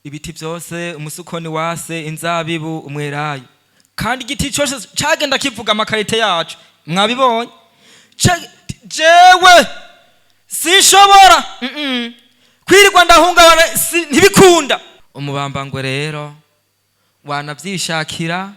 ibiti byose, umusukoni wase, inzabibu, umwelayo. Kandi igiti cyose cyagenda kivuga amakarite yacu. Mwabibonye? Jewe sinshobora kwirirwa ndahungabana ntibikunda. Umubambangwe rero wanavyishakira,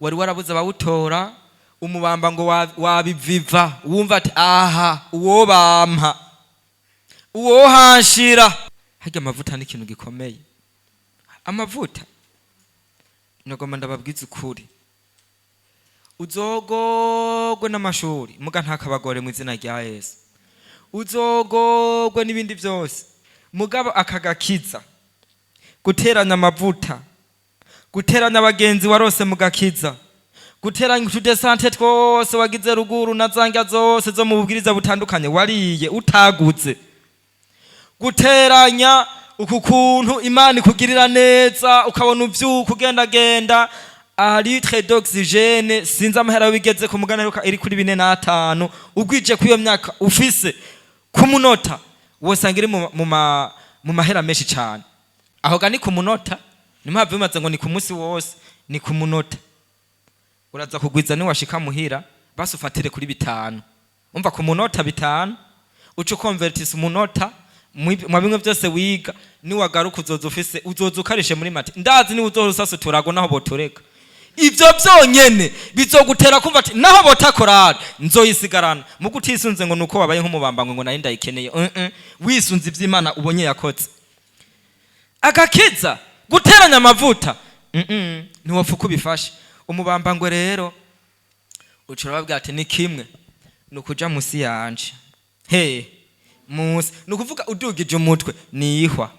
wari warabuze abawutora. Umubambango wabiviva, wumva ati aha uwo bampa, uwo hanshira. Harya amavuta ni ikintu gikomeye. Amavuta nagomba ndababwiza ukuri, uzogogwe n'amashuri muga ntakabagore mu izina rya Yesu, uzogogwe n'ibindi byose mugabo akagakiza, guteranya amavuta, guteranya abagenzi warose mugakiza, guteranya utudesante twose wagize ruguru na zanga zose zo mu bubwiriza butandukanye wariye utaguze, guteranya uku kuntu Imana ikugirira neza ukabona uvyuka ugendagenda litre d'oxygène sinza amahera bigeze ku muganira iri kuri 4 ugwije kwiyo myaka ufise ku munota wosanga iri mu mahera menshi cyane. Aho gani ku munota nimpamvu bimaze ngo ni ku munsi wose, ni ku munota. Uraza kugwiza ni washika muhira basufatire kuri 5. Umva ku munota 5 uco convertis umunota mu bimwe byose wiga ni wagaruka uzoza ufise uzoza ukarishe muri mate. Ndazi ni uzorusaso turago naho botoreka. Ivyo byonyene bizogutera kumva ati naho botakorara nzoyisigarana. Mu gutisunze ngo nuko wabaye nk'umubambangwe ngo nayo ndayikeneye. Wisunze ivy'Imana ubonye yakotse. Agakiza guteranya amavuta. Ntiwapfa kubifasha. Umubambangwe rero ucura babwira ati ni kimwe nukuja musi yanje. Musi nukuvuga udugije umutwe nihwa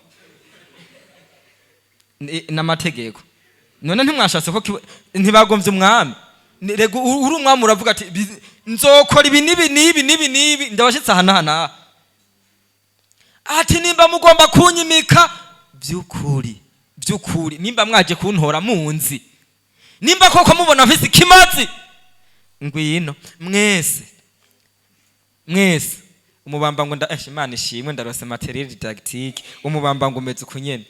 n'amategeko. None ntimwashatse ko ntibagomvye umwami. Rego uri umwami uravuga ati nzokora ibi nibi ndabashitse hana. Ati nimba mugomba kunyimika byukuri nimba mwaje kuntora munzi, nimba koko mubona mfise ikimazi ngwino mwese umubambango Imana ishimwe ndarose materiel didactique. Umubambango umeze ukunyene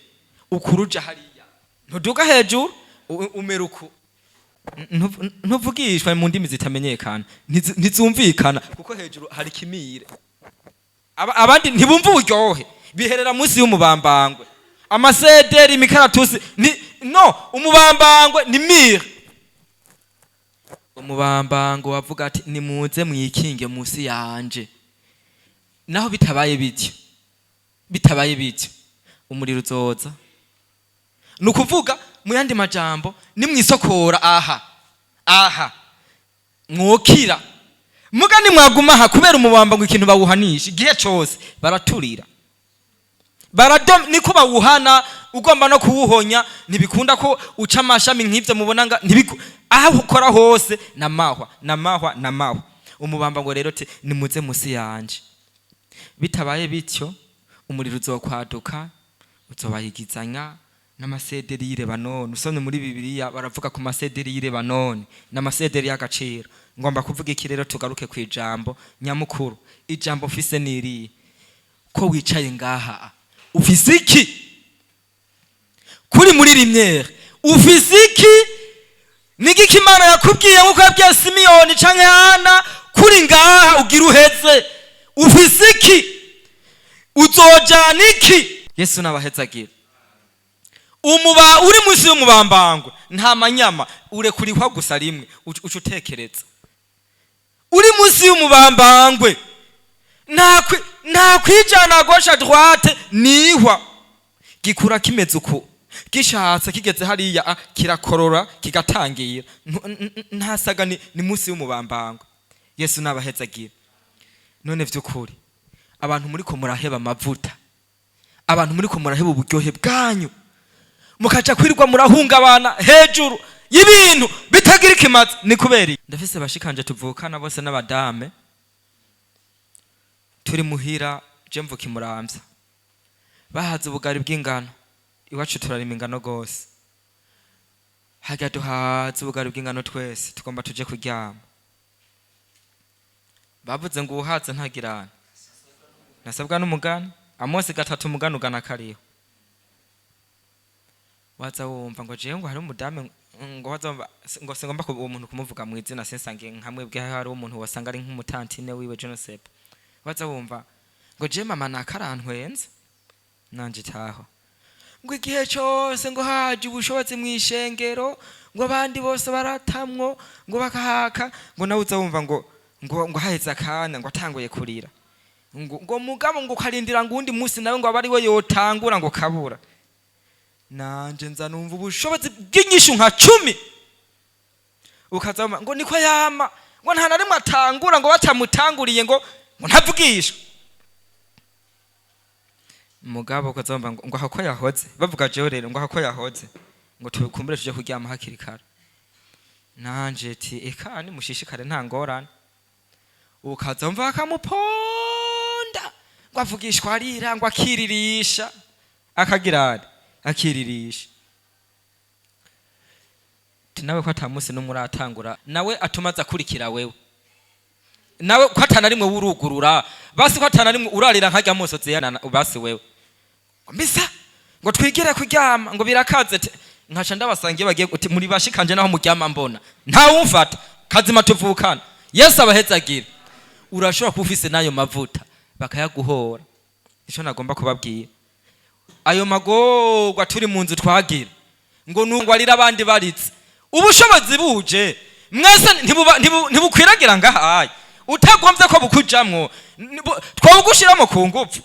ukuruja hariya ntuduga hejuru umeruko ntuvugishwa mu ndimi zitamenyekana ntizumvikana kuko hejuru hari kimire. Abandi ntibumva uburyohe biherera munsi y'umubambangwe. Amasederi imikaratusi no umubambangwe ni mire. Umubambango wavuga ati nimuze mwikinge munsi yanje. Naho bitabaye bityo umuriro uzoza. Nukuvuga mu yandi majambo nimwisokora aha mwokira muga nimwaguma aha kubera umubamba ngo ikintu bawuhanisha igihe cyose baraturira niko bawuhana. Ugomba no kuwuhonya ntibikunda ko uca amashami nk'ivyo mubona nga aho ukora hose namahwa. Umubamba ngo rero te nimuze musi yanje. Bitabaye bityo umuriro uzokwaduka uzobayigizanya n'amasederi y'Ilebanoni. Usomye muri Bibiliya baravuga ku masederi y'Ilebanoni n'amasederi y'agaciro. Ngomba kuvuga iki rero tugaruke ku ijambo nyamukuru. Ijambo ufise niri ko wicaye ngaha ufise iki? Kuri muri rimyere ufise iki? Nigiki Imana yakubwiye nkuko yabwiye Simiyoni canke Hana kuri ngaha ugira uheze ufise iki? Uzojana iki? Yesu nabahezagira. Uri munsi y'umubambangwe nta manyama urekurihwa gusa rimwe ucutekereza. Uri munsi y'umubambangwe nta kwijana gauche droite nihwa gikura kimeze uko gishatse kigeze hariya kirakorora kigatangira ntasaga ni munsi y'umubambangwe. Yesu nabahezagira. None vy'ukuri abantu muri ko muraheba amavuta, abantu muri ko muraheba uburyohe bwanyu mukaja kwirirwa murahungabana hejuru y'ibintu bitagira ikimazi. Ni kubera ndafise bashikanje tuvukana bose n'abadame turi muhira je mvuka imuramvya bahaze ubugari bw'ingano. Iwacu turarima ingano gose. Hajya duhaze ubugari bw'ingano twese tugomba tuje kuryama. Bavuze ngo uhaze ntagirana nasabwa n'umugani. Amosi 3 umugani ugana kariho. waza wumva ngo jewe ngo hari umudame ngo wazomba ngo singomba ko uwo muntu kumuvuga mu izina sensange nkamwe bwe hari umuntu wasanga ari nk'umutantine wiwe Joseph waza wumva ngo je mama nakarantwenze nanje taho ngo igihe cyose ngo haje ubushobozi mwishengero ngo abandi bose baratamwo ngo bakahaka ngo nawe uza wumva ngo haheza akanya ngo atanguye kurira ngo mugabo ngo karindira ngo undi munsi nawe ngo abari we yotangura ngo kabura nanje nza numva ubushobozi bw'inyishu nka 10 ukazama ngo niko yama ngo nta na rimwe atangura ngo batamutanguriye ngo ntavugisha mugabo ukazamba ngo hako yahoze bavuga jewe rero ngo hako yahoze ngo tukumbure tuje kuryama hakiri kare nanje ti eka ni mushishikare nta ngorane ukazamva akamuponda ngo avugishwa arira ngo akiririsha akagirane akiririsha tinawe ko atamusi no muratangura nawe atumaza kurikira wewe nawe ko atana rimwe wurugurura basi ko atana rimwe urarira nkajya musozi yana basi wewe mbisa ngo twigire kuryama ngo birakaze nkaca ndabasangiye bagiye uti muri bashikanje naho muryama mbona nta wumfata kazima tuvukana Yesu abahezagira urashobora kufise nayo mavuta bakayaguhora ico nagomba kubabwira ayo magorwa turi mu nzu twagira ngo nungwa arira abandi baritse ubushobozi buje mwese ntibukwiragira ngahaye utagombye ko bukujamwo twabugushiramo ku ngufu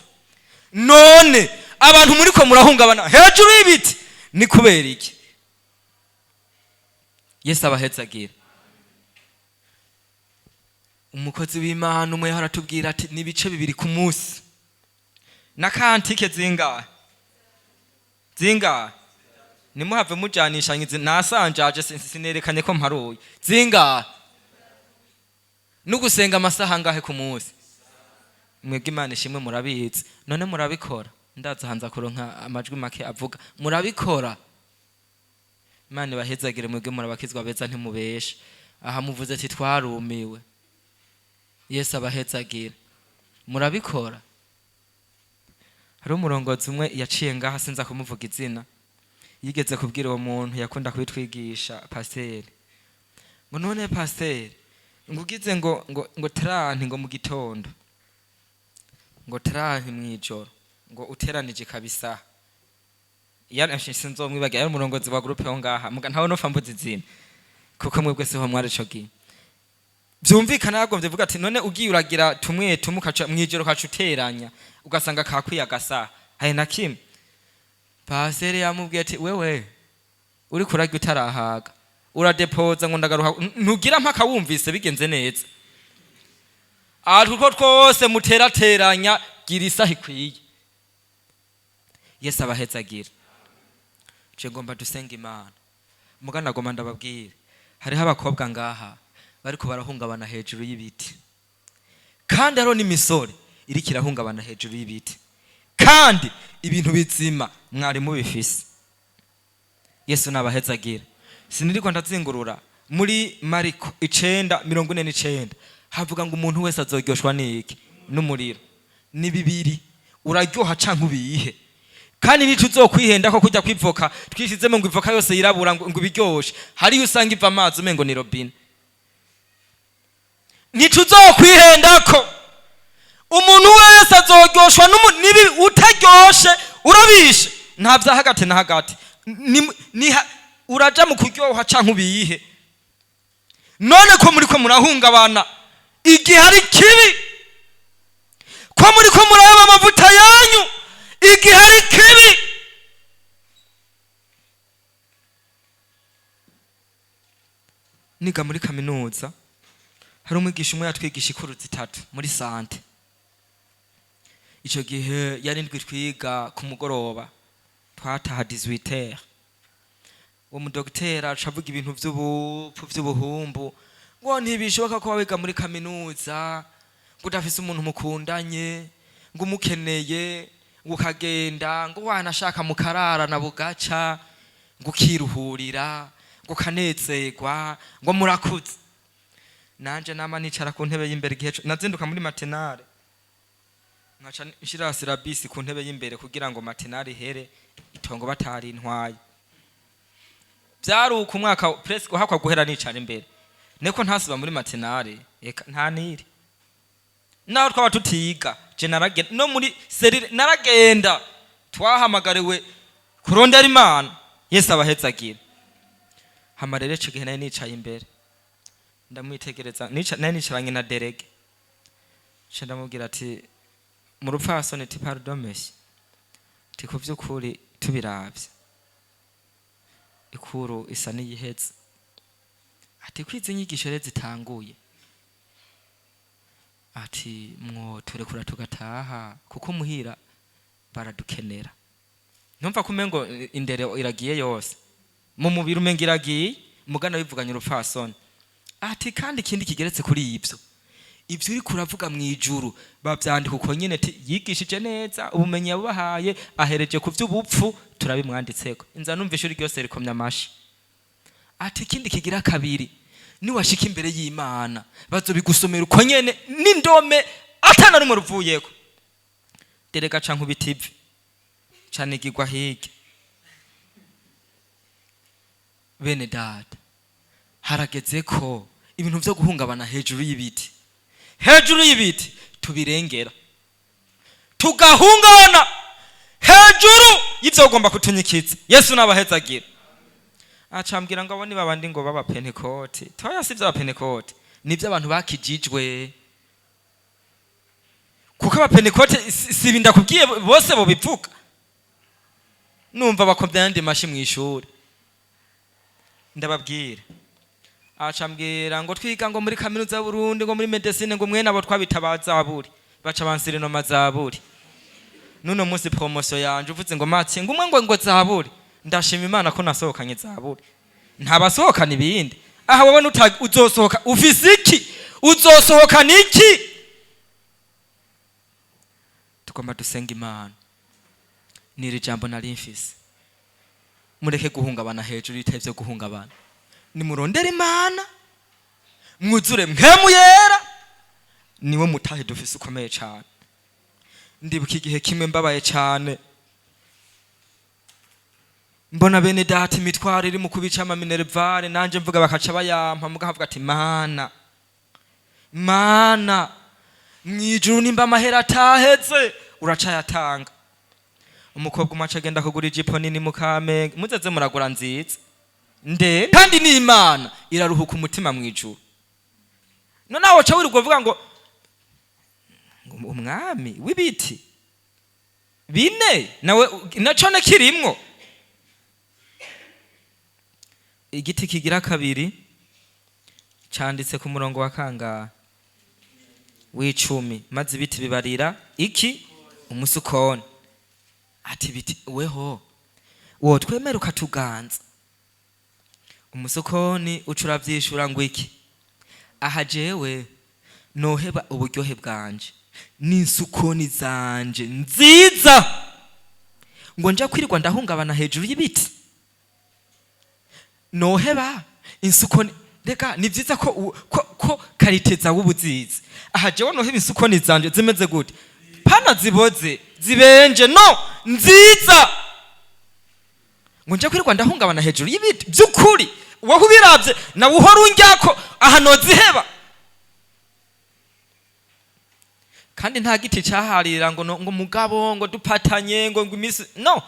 none abantu muri ko murahungabana hejuru y'ibiti ni kubera iki Yesu abahezagira umukozi w'Imana umwe haratubwira ati nibice bibiri ku munsi na kantike zinga nimuhave mujanisha ngize nasanjaje sinerekanye ko mparuye zinga nugusenga amasaha ngahe ku munsi mwebwe Imana ishimwe murabizi none murabikora ndaza hanza kuronka amajwi make avuga murabikora Imana bahezagire mwebwe murabakizwa beza ntimubeshe aha muvuze ati twarumiwe Yesu abahezagire murabikora hari umurongozi umwe yaciye ngaha sinza kumuvuga izina yigeze kubwira uwo muntu yakunda kubitwigisha pasteur ngo none pasteur ngugize ngo taranti ngo mu gitondo ngo taranti mwijoro ngo uteranije kabisa yana sinzomwibaga yari umurongozi wa groupe ho ngaha muga ntawe no fambuza izina kuko mwebwe se ho mwari cogi byumvikana yagombye vuga ati none ugiye uragira tumwe tumukaca mwijoro kacuteranya ugasanga kakwiya gasa haye na kim pasteur yamubwiye ati wewe uri kuragira utarahaga uradepoza ngo ndagaruha ntugira mpaka wumvise bigenze neza ariko twose muterateranya gira isaha ikwiye Yesu abahezagira je ngomba dusenga Imana mugana goma ndababwire hariho abakobwa ngaha bariko barahungabana hejuru y'ibiti kandi haro n'imisore iri kirahungabana hejuru y'ibiti kandi ibintu bizima mwari mubifise Yesu nabahezagira siniriko ndazingurura muri Mariko 9:49 havuga ngo umuntu wese azogyoshwa niki n'umuriro ni bibiri uraryoha canke ubihe kandi nituzokwihenda ko kujya kwivoka twishizemo ngo ivoka yose yirabura ngo biryoshe hari usanga iva amazi umengo ni robine nituzokwihenda ko umuntu wese azogyoshwa nibi utaryoshe urabishe nta vya hagati na hagati ni uraja mu kuryoha canke ubihe none ko muri ko murahungabana igihe hari kibi ko muri ko muraba amavuta yanyu igihe hari kibi niga muri kaminuza hari umwigisha umwe yatwigisha ikuru zitatu muri sante ico gihe yari ndwi twiga ku mugoroba twataha 18h uwo mudokitera acavuga ibintu vy'ubuhumbu ngo ntibishoboka ko wawiga muri kaminuza ngo udafise umuntu mukundanye ngo umukeneye ngo ukagenda ngo wanashaka mukarara na bugaca ngo ukiruhurira ngo kanezerwa ngo murakuze nanje nama nicara ku ntebe y'imbere gihe nazinduka muri matinale nkaca nshira sirabisi ku ntebe y'imbere kugira ngo matinale here itongo batari intwaye byaruka umwaka presque hakwa guhera nicara imbere neko ntasuba muri matinale eka nta niri naho twaba tutiga je naragenda no muri serire naragenda twahamagariwe kurondera Imana Yesu abahezagira hamarere cigihe naye nicaye imbere ndamwitegereza naye nicaranye na derege ce ndamubwira ati mu rupfasoni ti pardon monsieur ti ku vy'ukuri tubiravye ikuru isa n'iyiheze ati kwize inyigisho rero zitanguye ati mwo turekura tugataha kuko muhira baradukenera numva kumengo indere iragiye yose mu mubiri umenga iragiye mugana bivuganye urupfasoni ati kandi ikindi kigeretse kuri ivyo uri kuravuga mwijuru bavyandika uko nyene yigishije neza ubumenyi yabahaye ahereje ku vy'ubupfu turabimwanditseko inza numva ishuri ryose rikomya amashi ati ikindi kigira kabiri ni washika imbere y'Imana bazobigusomera uko nyene n'indome atana rumwe ruvuyeko derega canke ubitivi cane gigwa hige bene data harageze ko ibintu vyo guhungabana hejuru y'ibiti tubirengera tugahungabana hejuru y'ivyo ugomba kutunyikiza Yesu nabahezagira acambwira ngo abone babandi ngo baba Pentecote toya sivyo aba Pentecote nivyo abantu bakijijwe kuko aba Pentecote sibinda kubwiye bose bo bipfuka numva bakomvya ndi mashi mw'ishuri ndababwira acambwira ngo twiga ngo muri kaminuza ya Burundi ngo muri medicine ngo mwene abo twabitabaza aburi baca bansire no mazaburi nuno munsi promotion yanje uvuze ngo matse ngo umwe ngo zaburi ndashima Imana ko nasohokanye zaburi ntabasohokana ibindi aha wowe uzosohoka ufise iki uzosohokana iki tugomba dusenga Imana niri jambo nari mfise mureke guhungabana hejuru itevye guhungabana ni murondera Imana mwuzure mpemu yera niwe mutahe dufise ukomeye cyane ndibuka igihe kimwe mbabaye cyane mbona bene data imitwaro iri mu kubica ama minervare nanje mvuga bakaca bayampa muga havuga ati mana mwijuru nimba amahera ataheze uracayatanga umukobwa umaca agenda kugura ijipo nini mu Kamenge muzeze muragura nziza nde kandi ni Imana iraruhuka umutima mwijuru none aho ca wirirwa uvuga ngo umwami w'ibiti bine nawe nacone kirimwo igiti kigira kabiri canditse ku murongo wa kangahe w'icumi maze ibiti bibarira iki umusukoni ati biti weho wo twemera ukatuganza umusukoni ucuravyishura ngo iki aha jewe noheba uburyohe bwanje n'insukoni zanje nziza ngo nja kwirirwa ndahungabana hejuru y'ibiti noheba insukoni reka ni vyiza ko kariteza w'ubuzizi aha jewe noheba insukoni zanje zimeze gute pana ziboze zibenje no nziza ngo nja kwirirwa ndahungabana hejuru y'ibiti by'ukuri wowe ubiravye nawe uhora unjyako aha noziheba kandi nta giti cyaharira ngo mugabo ngo dupatanye ngo imisi no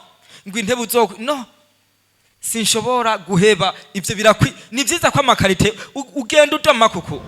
ngo intebe uzoko no sinshobora guheba ivyo birakwi ni vyiza ko amakarite ugenda utama kuko